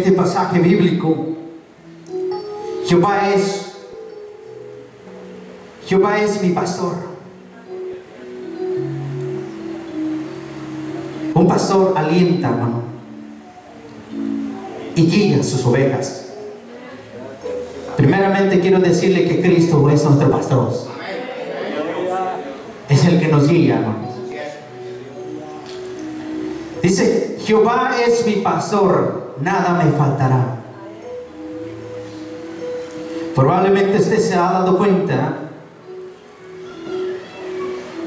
este pasaje bíblico, Jehová es mi pastor. Un pastor alienta, hermano, y guía sus ovejas. Primeramente quiero decirle que Cristo es nuestro pastor. Es el que nos guía, hermanos. Dice, Jehová es mi pastor, nada me faltará. Probablemente usted se ha dado cuenta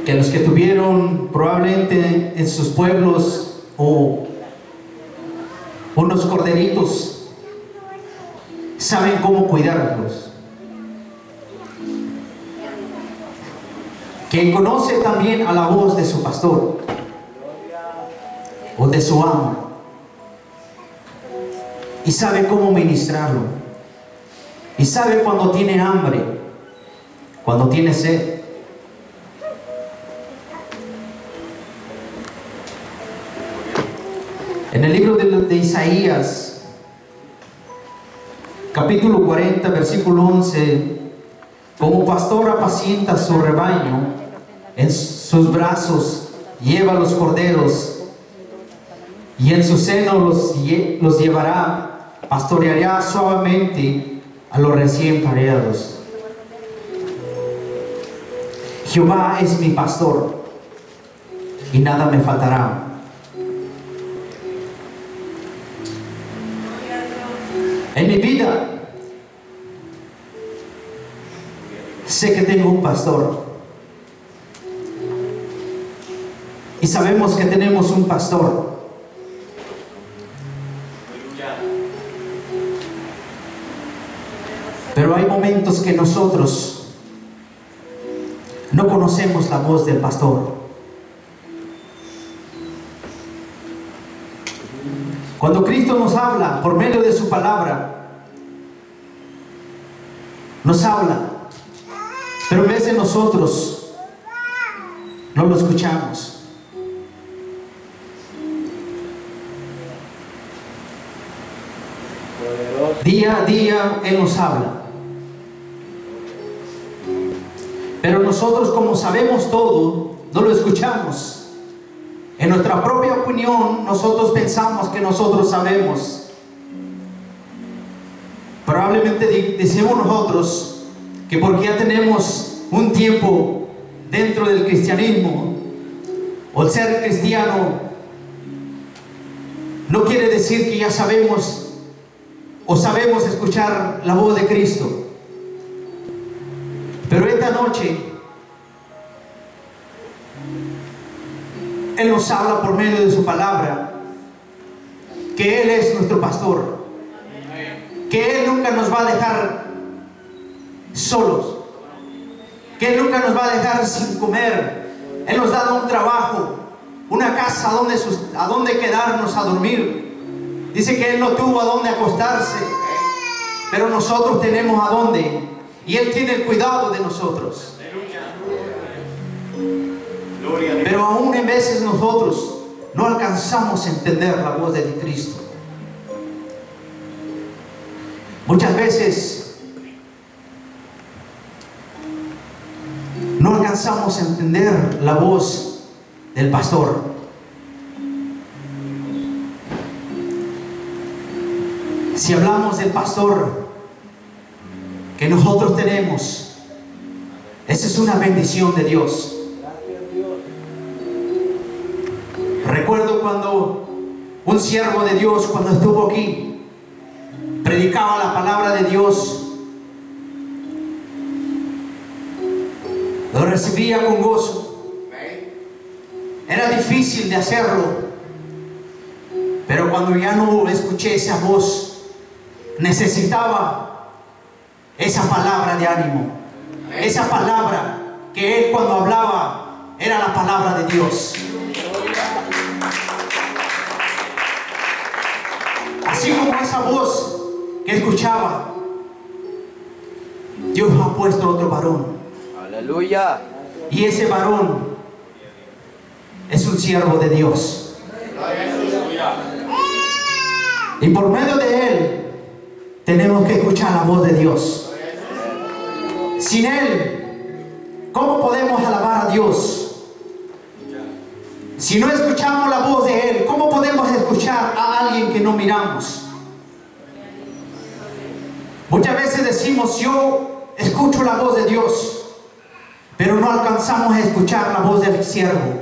que los que tuvieron probablemente en sus pueblos o unos corderitos saben cómo cuidarlos. Que conoce también a la voz de su pastor o de su amo y sabe cómo ministrarlo, y sabe cuando tiene hambre, cuando tiene sed. En el libro de Isaías, capítulo 40, versículo 11, como pastor apacienta su rebaño, en sus brazos lleva los corderos, y en su seno los llevará, pastoreará suavemente a los recién pareados. Jehová es mi pastor, y nada me faltará. En mi vida sé que tengo un pastor, y sabemos que tenemos un pastor. Pero hay momentos que nosotros no conocemos la voz del pastor. Cuando Cristo nos habla por medio de su palabra, nos habla, pero a veces nosotros no lo escuchamos. Día a día Él nos habla, pero nosotros, como sabemos todo, no lo escuchamos. En nuestra propia opinión, nosotros pensamos que nosotros sabemos. Probablemente decimos nosotros que porque ya tenemos un tiempo dentro del cristianismo, o el ser cristiano no quiere decir que ya sabemos o sabemos escuchar la voz de Cristo. Pero esta noche Él nos habla por medio de su palabra, que Él es nuestro pastor, que Él nunca nos va a dejar solos, que Él nunca nos va a dejar sin comer. Él nos da un trabajo, una casa a donde quedarnos a dormir. Dice que Él no tuvo a dónde acostarse, pero nosotros tenemos a dónde, y Él tiene el cuidado de nosotros. Pero aún en veces nosotros no alcanzamos a entender la voz de Cristo. Muchas veces no alcanzamos a entender la voz del pastor. Si hablamos del pastor que nosotros tenemos, esa es una bendición de Dios. Recuerdo cuando un siervo de Dios, cuando estuvo aquí, predicaba la palabra de Dios, lo recibía con gozo. Era difícil de hacerlo, pero cuando ya no escuché esa voz, necesitaba esa palabra de ánimo, esa palabra que él cuando hablaba era la palabra de Dios. Así como esa voz que escuchaba, Dios ha puesto otro varón. Aleluya. Y ese varón es un siervo de Dios. Y por medio de Él tenemos que escuchar la voz de Dios. Sin Él, ¿cómo podemos alabar a Dios? Si no escuchamos la voz de Él, ¿cómo podemos escuchar a alguien que no miramos? Muchas veces decimos, yo escucho la voz de Dios, pero no alcanzamos a escuchar la voz del siervo,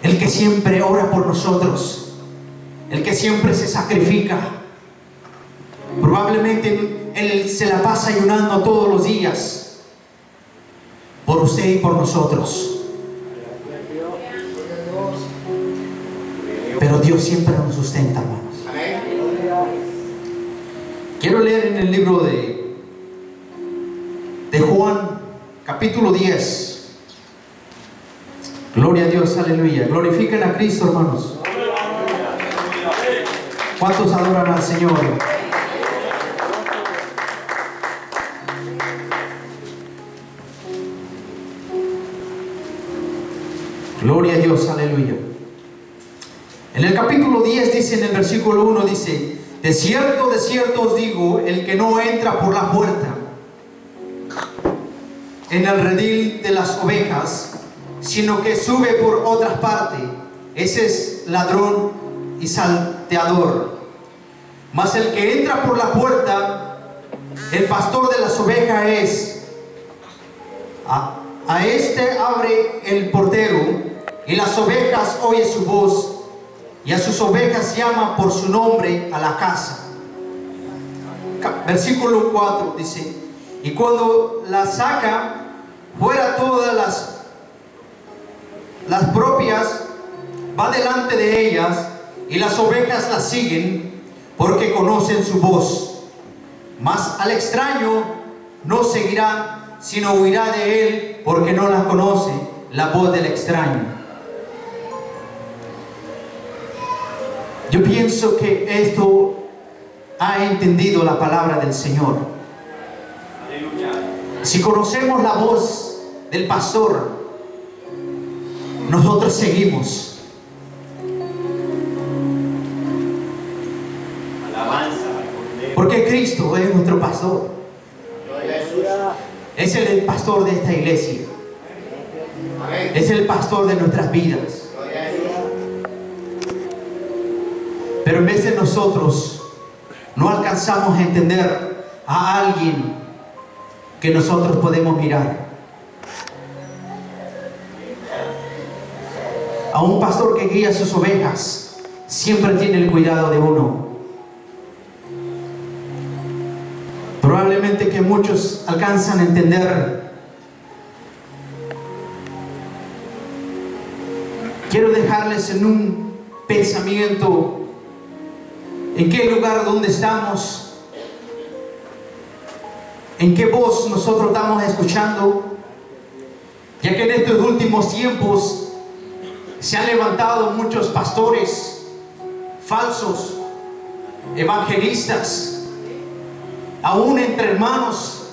el que siempre ora por nosotros, el que siempre se sacrifica. Probablemente Él se la pasa ayunando todos los días por usted y por nosotros. Pero Dios siempre nos sustenta, hermanos. Quiero leer en el libro de Juan, capítulo 10. Gloria a Dios, aleluya. Glorifiquen a Cristo, hermanos. ¿Cuántos adoran al Señor? Gloria a Dios, aleluya. En el capítulo 10 dice, en el versículo 1 dice: de cierto os digo, el que no entra por la puerta en el redil de las ovejas, sino que sube por otra parte, ese es ladrón y salteador. Mas el que entra por la puerta, el pastor de las ovejas es. A este abre el portero, y las ovejas oyen su voz, y a sus ovejas llama por su nombre a la casa. Versículo 4 dice: y cuando la saca fuera todas las propias, va delante de ellas, y las ovejas la siguen, porque conocen su voz. Mas al extraño no seguirá, sino huirá de él, porque no la conoce, la voz del extraño. Yo pienso que esto ha entendido la palabra del Señor. Si conocemos la voz del pastor, nosotros seguimos. Porque Cristo es nuestro pastor. Es el pastor de esta iglesia. Es el pastor de nuestras vidas. Pero en vez de nosotros no alcanzamos a entender a alguien que nosotros podemos mirar. A un pastor que guía sus ovejas siempre tiene el cuidado de uno. Probablemente que muchos alcanzan a entender. Quiero dejarles en un pensamiento. ¿En qué lugar donde estamos? ¿En qué voz nosotros estamos escuchando? Ya que en estos últimos tiempos se han levantado muchos pastores falsos, evangelistas, aún entre hermanos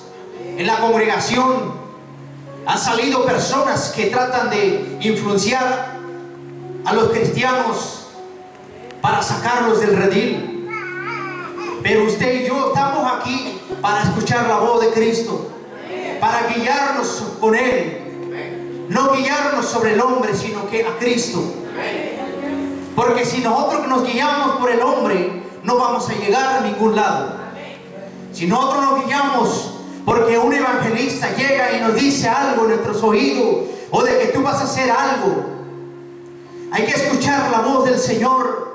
en la congregación han salido personas que tratan de influenciar a los cristianos para sacarlos del redil. Pero usted y yo estamos aquí para escuchar la voz de Cristo, para guiarnos con Él, no guiarnos sobre el hombre, sino que a Cristo. Porque si nosotros nos guiamos por el hombre, no vamos a llegar a ningún lado. Si nosotros nos guiamos porque un evangelista llega y nos dice algo en nuestros oídos, o de que tú vas a hacer algo, hay que escuchar la voz del Señor.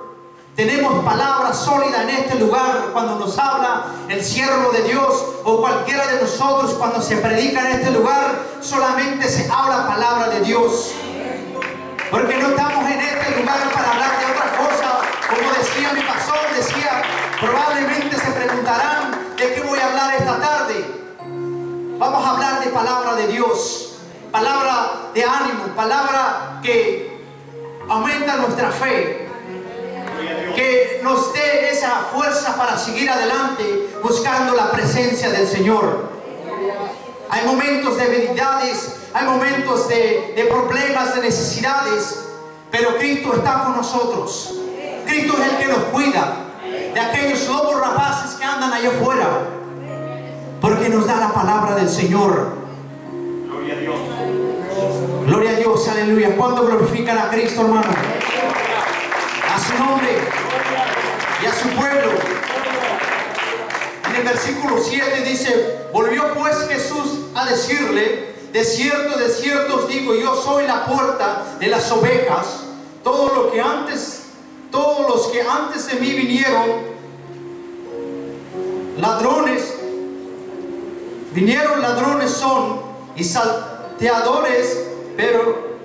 Tenemos palabras sólidas en este lugar cuando nos habla el siervo de Dios, o cualquiera de nosotros cuando se predica en este lugar, solamente se habla palabra de Dios. Porque no estamos en este lugar para hablar de otra cosa. Como decía mi pastor, decía, probablemente se preguntarán de qué voy a hablar esta tarde. Vamos a hablar de palabra de Dios, palabra de ánimo, palabra que aumenta nuestra fe, que nos dé esa fuerza para seguir adelante buscando la presencia del Señor. Hay momentos de debilidades, hay momentos de problemas, de necesidades, pero Cristo está con nosotros. Cristo es el que nos cuida de aquellos lobos rapaces que andan allá afuera, porque nos da la palabra del Señor. Gloria a Dios. Gloria a Dios, aleluya. ¿Cuándo glorifican a Cristo, hermano? A su nombre y a su pueblo. En el versículo 7 dice: volvió pues Jesús a decirle: de cierto os digo, yo soy la puerta de las ovejas. Todos los que antes de mí vinieron ladrones son y salteadores, pero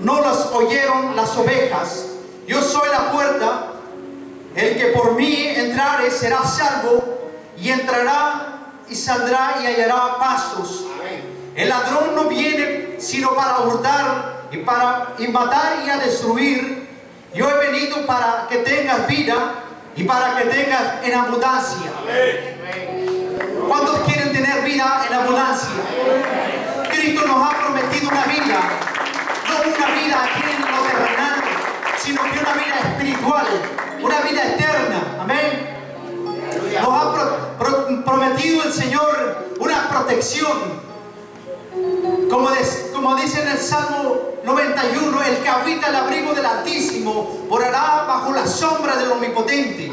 no las oyeron las ovejas. Yo soy la puerta. El que por mí entrare será salvo, y entrará y saldrá y hallará pastos. El ladrón no viene sino para hurtar y matar y a destruir. Yo he venido para que tengas vida y para que tengas en abundancia. ¿Cuántos quieren tener vida en abundancia? Cristo nos ha prometido una vida, no una vida aquí en lo terrenal, sino que una vida espiritual, una vida eterna. Amén. Nos ha prometido el Señor una protección. Como dice en el Salmo 91, el que habita el abrigo del Altísimo morará bajo la sombra del Omnipotente.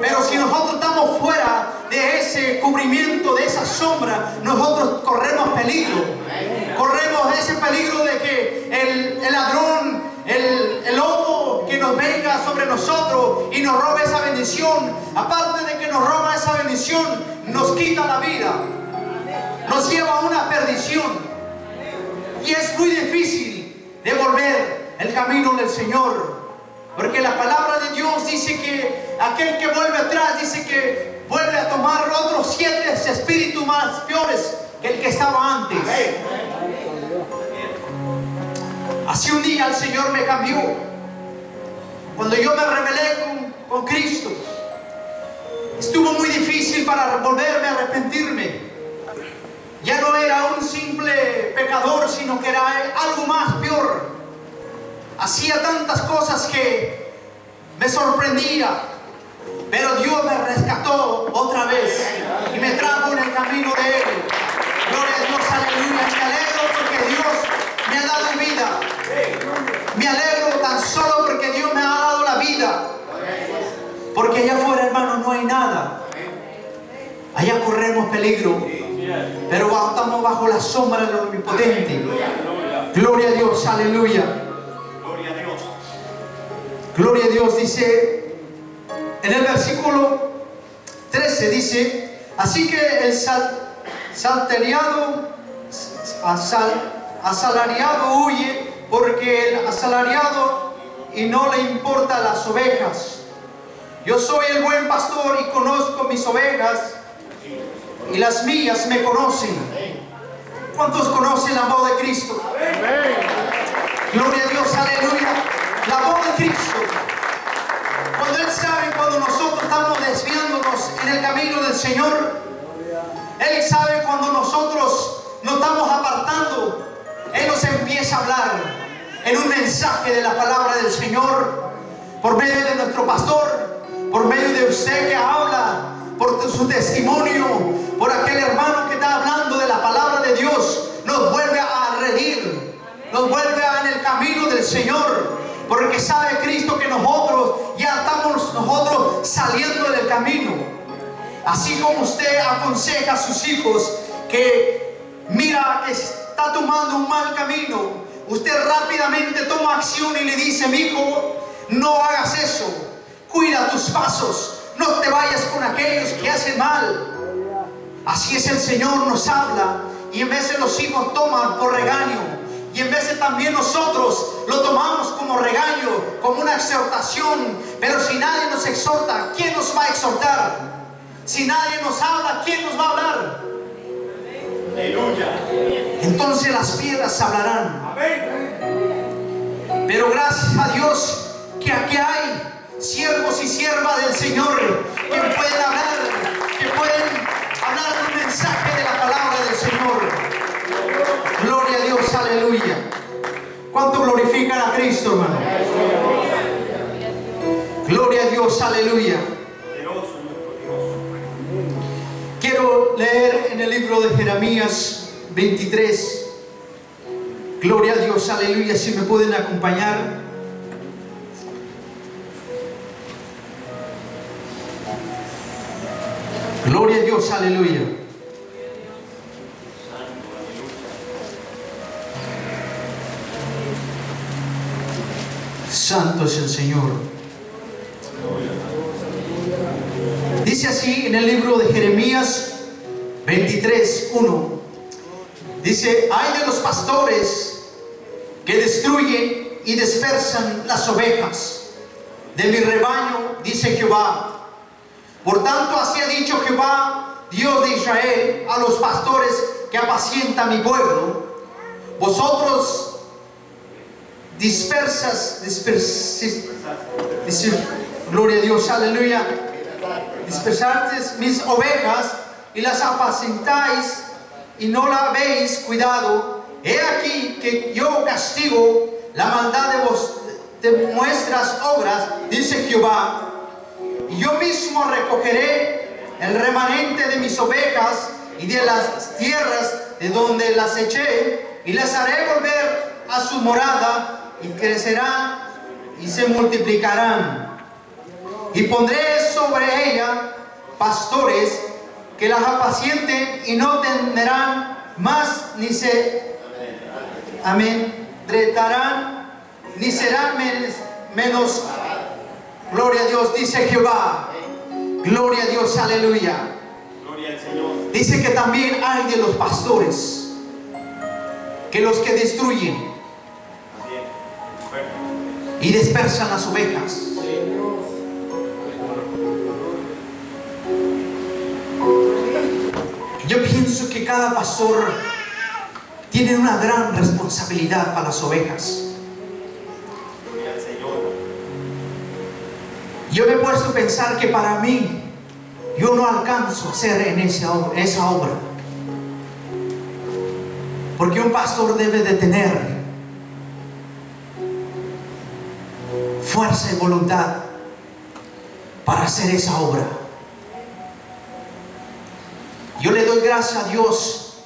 Pero si nosotros estamos fuera de ese cubrimiento, de esa sombra, nosotros corremos peligro. Corremos ese peligro de que el ladrón, el lobo que nos venga sobre nosotros y nos robe esa bendición. Aparte de que nos roba esa bendición, nos quita la vida, nos lleva a una perdición. Y es muy difícil devolver el camino del Señor, porque la palabra de Dios dice que aquel que vuelve atrás, dice que vuelve a tomar otros 7 espíritus más peores que el que estaba antes. Así un día el Señor me cambió. Cuando yo me rebelé con Cristo, estuvo muy difícil para volverme a arrepentirme. Ya no era un simple pecador, sino que era algo más peor. Hacía tantas cosas que me sorprendía, pero Dios me rescató otra vez y me trajo en el camino de Él. Gloria a Dios, aleluya. Me alegro porque Dios me ha dado vida. Me alegro tan solo porque Dios me ha dado la vida. Porque allá afuera, hermano, no hay nada. Allá corremos peligro, pero estamos bajo la sombra del Omnipotente. Gloria a Dios, aleluya. Gloria a Dios. Dice en el versículo 13, dice: así que el asalariado huye, porque el asalariado y no le importan las ovejas. Yo soy el buen pastor y conozco mis ovejas, y las mías me conocen. ¿Cuántos conocen la voz de Cristo? Gloria a Dios, aleluya. La voz de Cristo. Cuando Él sabe, cuando nosotros estamos desviándonos en el camino del Señor, Él sabe cuando nosotros nos estamos apartando. Él nos empieza a hablar en un mensaje de la palabra del Señor, por medio de nuestro pastor, por medio de usted que habla, por su testimonio, por aquel hermano que está hablando de la palabra de Dios. Nos vuelve a redir, nos vuelve en el camino del Señor, porque sabe Cristo que nosotros ya estamos saliendo del camino. Así como usted aconseja a sus hijos que mira que está tomando un mal camino, usted rápidamente toma acción y le dice: mi hijo, no hagas eso, cuida tus pasos, no te vayas con aquellos que hacen mal. Así es, el Señor nos habla, y en vez de los hijos toman por regaño, y en vez de también nosotros lo tomamos como regaño, como una exhortación. Pero si nadie nos exhorta, ¿quién nos va a exhortar? Si nadie nos habla, ¿quién nos va a hablar? Aleluya. Entonces las piedras hablarán. Pero gracias a Dios que aquí hay siervos y siervas del Señor que pueden hablar, que pueden hablar un mensaje de la palabra del Señor. Gloria a Dios, aleluya. ¿Cuánto glorifican a Cristo, hermano? aleluya. Quiero leer en el libro de Jeremías 23. Gloria a Dios, aleluya. Si me pueden acompañar. Gloria a Dios, aleluya. Santo es el Señor. Dice así en el libro de Jeremías 23:1. Dice: ay de los pastores que destruyen y dispersan las ovejas de mi rebaño, dice Jehová. Por tanto, así ha dicho Jehová, Dios de Israel, a los pastores que apacientan mi pueblo: vosotros gloria a Dios, aleluya, dispersasteis mis ovejas y las apacentáis y no la habéis cuidado. He aquí que yo castigo la maldad de vuestras obras, dice Jehová. Y yo mismo recogeré el remanente de mis ovejas y de las tierras de donde las eché, y las haré volver a su morada, y crecerán y se multiplicarán. Y pondré sobre ella pastores que las apacienten, y no temerán más, ni se amedrentarán, ni serán menos. Gloria a Dios, dice Jehová. Gloria a Dios, aleluya. Gloria al Señor. Dice que también hay de los pastores, que los que destruyen y dispersan las ovejas. Yo pienso que cada pastor tiene una gran responsabilidad para las ovejas. Yo me he puesto a pensar que para mí, yo no alcanzo a hacer en esa obra. Porque un pastor debe de tener fuerza y voluntad para hacer esa obra. Yo le doy gracias a Dios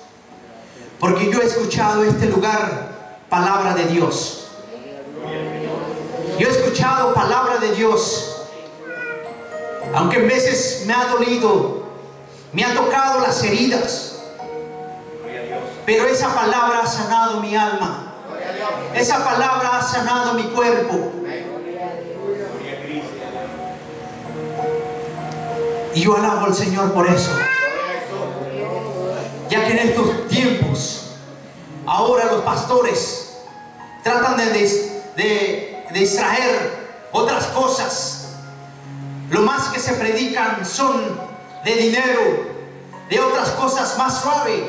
porque yo he escuchado en este lugar palabra de Dios. Yo he escuchado palabra de Dios. Aunque en veces me ha dolido, me ha tocado las heridas, pero esa palabra ha sanado mi alma. Esa palabra ha sanado mi cuerpo. Y yo alabo al Señor por eso. Ya que en estos tiempos, ahora los pastores tratan de distraer otras cosas. Lo más que se predican son de dinero, de otras cosas más suaves.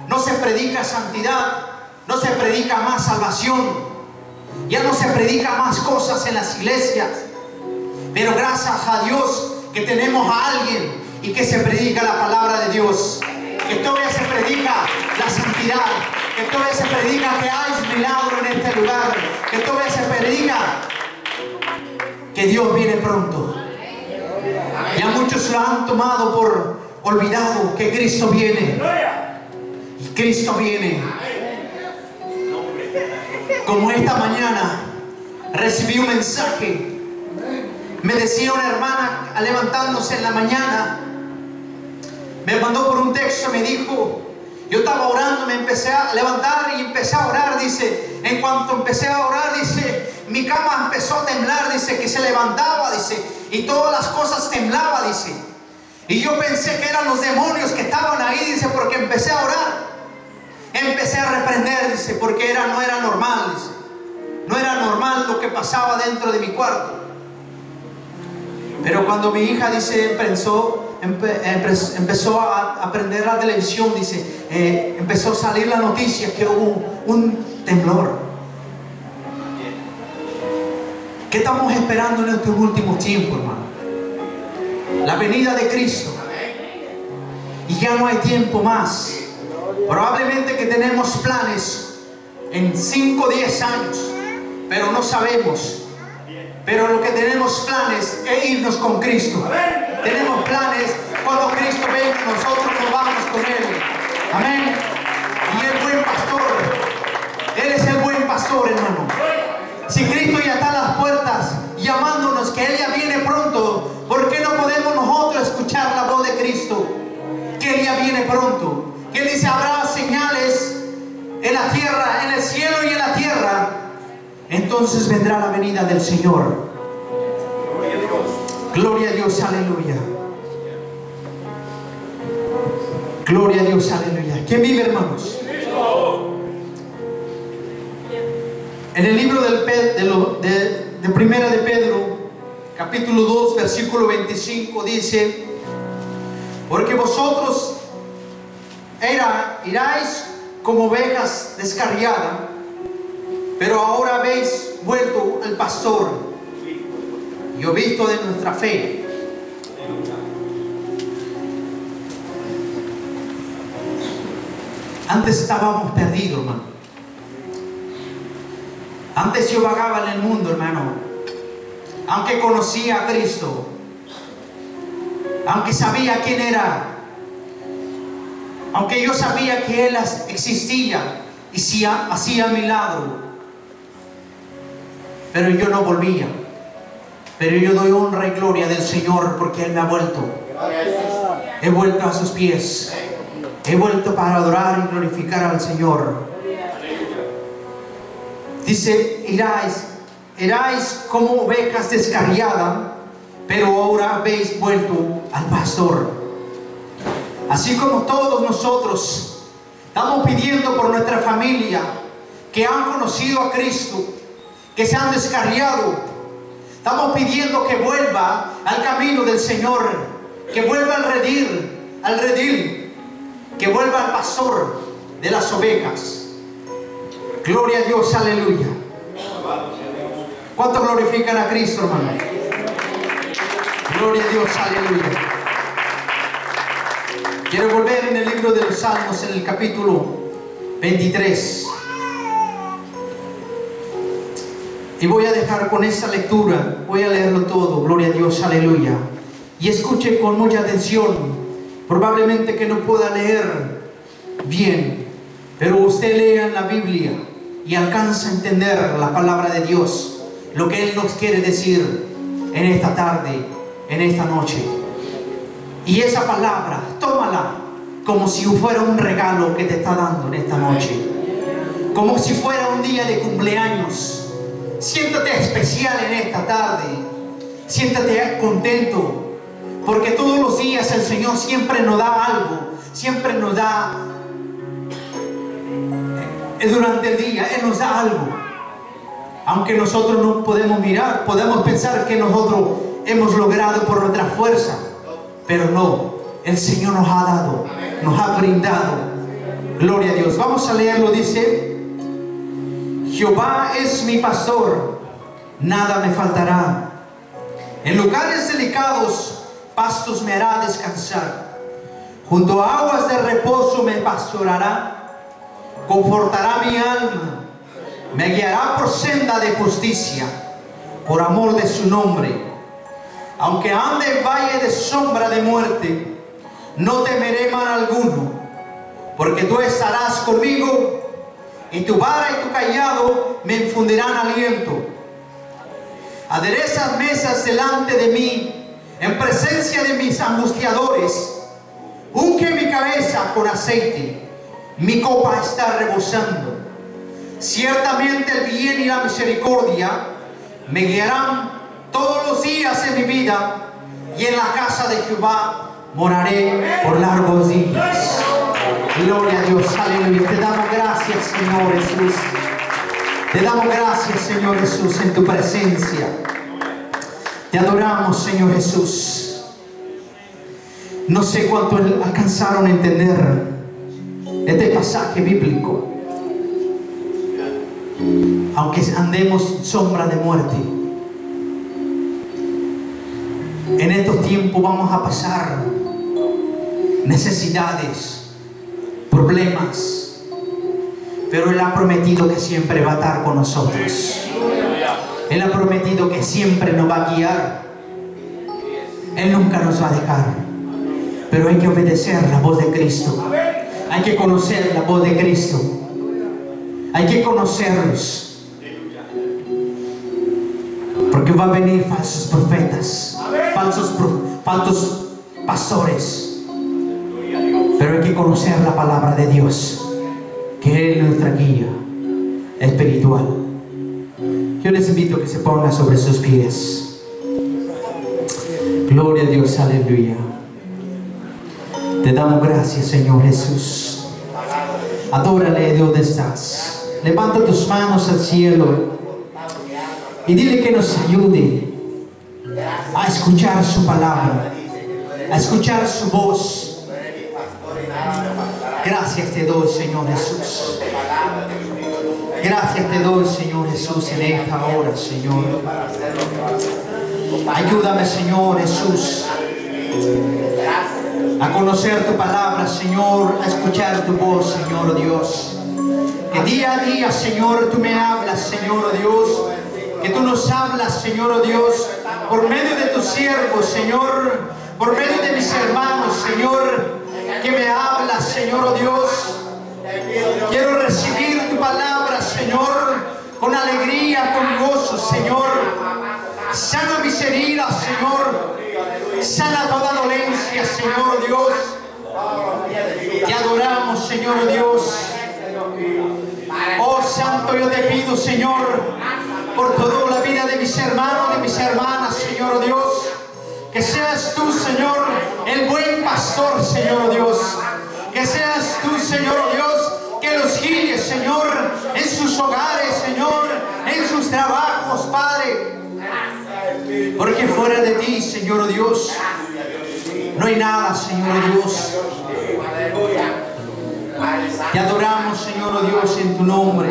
No se predica santidad, no se predica más salvación, ya no se predica más cosas en las iglesias. Pero gracias a Dios que tenemos a alguien y que se predica la palabra de Dios, que todavía se predica la santidad, que todavía se predica que hay milagro en este lugar, que todavía se predica que Dios viene pronto. Ya muchos lo han tomado por olvidado que Cristo viene. Y Cristo viene. Como esta mañana recibí un mensaje. Me decía una hermana levantándose en la mañana. Me mandó por un texto, me dijo, yo estaba orando, me empecé a levantar y empecé a orar. Dice, en cuanto empecé a orar, dice, mi cama empezó a temblar, dice, que se levantaba, dice, y todas las cosas temblaban, dice. Y yo pensé que eran los demonios que estaban ahí, dice, porque empecé a orar. Empecé a reprender, dice, porque no era normal, dice. No era normal lo que pasaba dentro de mi cuarto. Pero cuando mi hija, dice, empezó a prender la televisión, dice, empezó a salir la noticia que hubo un temblor. ¿Qué estamos esperando en estos últimos tiempos, hermano? La venida de Cristo. Y ya no hay tiempo más. Probablemente que tenemos planes en 5 o 10 años, pero no sabemos. Pero lo que tenemos planes es irnos con Cristo. Tenemos planes, cuando Cristo venga, nosotros nos vamos con Él. Amén. Y el buen pastor, Él es el buen pastor, hermano. Si Cristo ya está a las puertas llamándonos que Él ya viene pronto, ¿por qué no podemos nosotros escuchar la voz de Cristo? Que Él ya viene pronto. Que Él dice, habrá señales en la tierra, en el cielo y en la tierra. Entonces vendrá la venida del Señor. Gloria a Dios. Gloria a Dios, aleluya. Gloria a Dios, aleluya. ¿Quién vive, hermanos? En el libro de Primera de Pedro, capítulo 2, versículo 25, dice: porque vosotros iráis como ovejas descarriadas, pero ahora habéis vuelto al pastor y obispo de nuestra fe. Antes estábamos perdidos, hermano. Antes yo vagaba en el mundo, hermano. Aunque conocía a Cristo, aunque sabía quién era, aunque yo sabía que Él existía y si hacía milagro, pero yo no volvía. Pero yo doy honra y gloria del Señor porque Él me ha vuelto. He vuelto a sus pies. He vuelto para adorar y glorificar al Señor. Dice, iráis como ovejas descarriadas, pero ahora habéis vuelto al pastor. Así como todos nosotros estamos pidiendo por nuestra familia que han conocido a Cristo, que se han descarriado, estamos pidiendo que vuelva al camino del Señor, que vuelva al redil, que vuelva al pastor de las ovejas. Gloria a Dios, aleluya. ¿Cuántos glorifican a Cristo, hermano? Gloria a Dios, aleluya. Quiero volver en el libro de los Salmos, en el capítulo 23. Y voy a dejar con esta lectura, voy a leerlo todo, gloria a Dios, aleluya. Y escuche con mucha atención, probablemente que no pueda leer bien, pero usted lea en la Biblia y alcanza a entender la palabra de Dios, lo que Él nos quiere decir en esta tarde, en esta noche. Y esa palabra, tómala como si fuera un regalo que te está dando en esta noche, como si fuera un día de cumpleaños. Siéntate especial en esta tarde, siéntate contento, porque todos los días el Señor siempre nos da algo, siempre nos da, durante el día Él nos da algo. Aunque nosotros no podemos mirar, podemos pensar que nosotros hemos logrado por nuestra fuerza, pero no, el Señor nos ha dado, nos ha brindado. Gloria a Dios. Vamos a leerlo, dice: Jehová es mi pastor, nada me faltará. En lugares delicados pastos me hará descansar. Junto a aguas de reposo me pastoreará. Confortará mi alma. Me guiará por senda de justicia, por amor de su nombre. Aunque ande en valle de sombra de muerte, no temeré mal alguno, porque tú estarás conmigo, y tu vara y tu cayado me infundirán aliento. Aderezas mesas delante de mí, en presencia de mis angustiadores. Unge mi cabeza con aceite, mi copa está rebosando. Ciertamente el bien y la misericordia me guiarán todos los días de mi vida, y en la casa de Jehová moraré por largos días. Gloria a Dios, aleluya. Te damos gracias, Señor Jesús. Te damos gracias, Señor Jesús, en tu presencia. Te adoramos, Señor Jesús. No sé cuánto alcanzaron a entender este pasaje bíblico. Aunque andemos sombra de muerte, en estos tiempos vamos a pasar necesidades, problemas, pero Él ha prometido que siempre va a estar con nosotros. Él Él ha prometido que siempre nos va a guiar. Él nunca nos va a dejar. Pero hay que obedecer la voz de Cristo. Hay que conocer la voz de Cristo. Hay que conocerlos. Porque va a venir falsos profetas, falsos pastores. Pero hay que conocer la palabra de Dios, que es nuestra guía espiritual. Yo les invito a que se pongan sobre sus pies. Gloria a Dios, aleluya. Te damos gracias, Señor Jesús. Adórale de donde estás. Levanta tus manos al cielo y dile que nos ayude a escuchar su palabra, a escuchar su voz. Gracias te doy, Señor Jesús. Gracias te doy, Señor Jesús, en esta hora, Señor. Ayúdame, Señor Jesús, a conocer tu palabra, Señor, a escuchar tu voz, Señor Dios. Que día a día, Señor, tú me hablas, Señor Dios. Que tú nos hablas, Señor Dios, por medio de tus siervos, Señor, por medio de mis hermanos, Señor, que me hablas, Señor Dios. Quiero recibir tu palabra, Señor, con alegría, con gozo, Señor. Sana mis heridas, Señor. Sana toda dolencia, Señor Dios. Te adoramos, Señor Dios. Oh Santo, yo te pido, Señor, por toda la vida de mis hermanos, de mis hermanas, Señor Dios, que seas tú, Señor, el buen pastor, Señor Dios. Que seas tú, Señor Dios, que los guíes, Señor, en sus hogares, Señor, en sus trabajos, Padre. Porque fuera de ti, Señor Dios, no hay nada, Señor Dios. Te adoramos, Señor Dios, en tu nombre.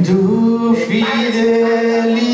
Tu fidelidad